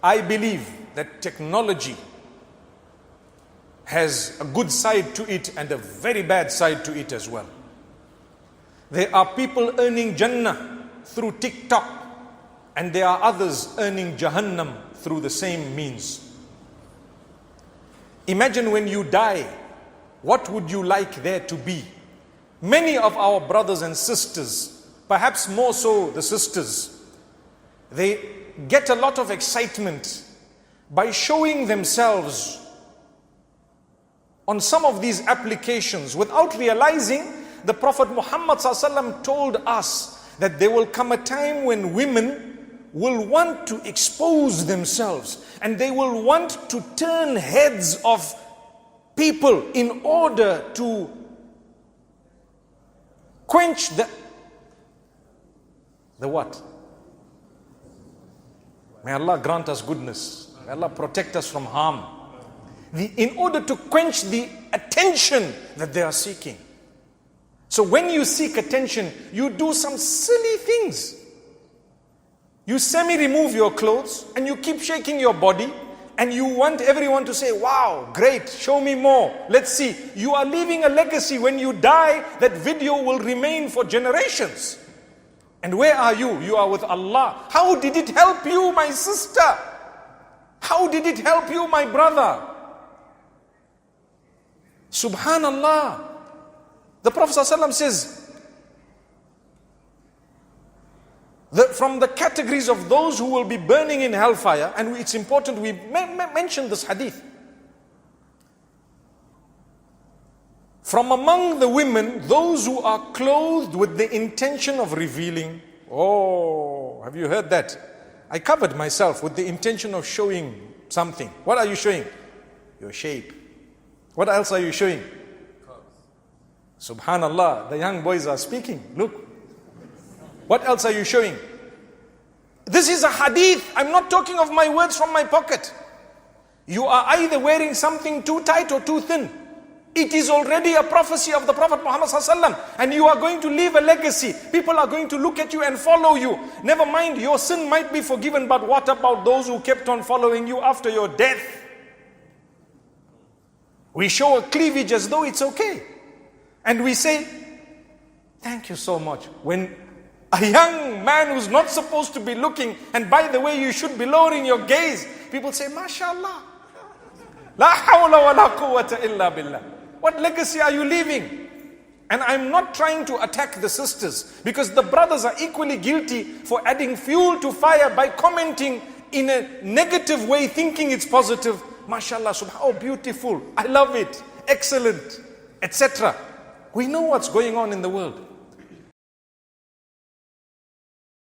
I believe that technology has a good side to it and a very bad side to it as well. There are people earning Jannah through TikTok, and there are others earning Jahannam through the same means. Imagine when you die, what would you like there to be? Many of our brothers and sisters, perhaps more so the sisters, they get a lot of excitement by showing themselves on some of these applications without realizing the Prophet Muhammad ﷺ told us that there will come a time when women will want to expose themselves and they will want to turn heads of people in order to quench the what? May Allah grant us goodness. May Allah protect us from harm. In order to quench the attention that they are seeking. So when you seek attention, you do some silly things. You semi-remove your clothes and you keep shaking your body and you want everyone to say, wow, great, show me more. Let's see. You are leaving a legacy. When you die, that video will remain for generations. And where are you? You are with Allah. How did it help you, my sister? How did it help you, my brother? Subhanallah. The Prophet ﷺ says that from the categories of those who will be burning in hellfire, and it's important we mention this hadith. From among the women, those who are clothed with the intention of revealing. Oh, have you heard that? I covered myself with the intention of showing something. What are you showing? Your shape. What else are you showing? Subhanallah, the young boys are speaking. Look. What else are you showing? This is a hadith. I'm not talking of my words from my pocket. You are either wearing something too tight or too thin. It is already a prophecy of the Prophet Muhammad ﷺ, and you are going to leave a legacy. People are going to look at you and follow you. Never mind, your sin might be forgiven, but what about those who kept on following you after your death? We show a cleavage as though it's okay. And we say, thank you so much. When a young man who's not supposed to be looking, and by the way, you should be lowering your gaze, people say, MashaAllah. La hawla wa la quwwata illa billah. What legacy are you leaving? And I'm not trying to attack the sisters, because the brothers are equally guilty for adding fuel to fire by commenting in a negative way, thinking it's positive. MashaAllah, subhanallah, oh beautiful, I love it, excellent, etc. We know what's going on in the world.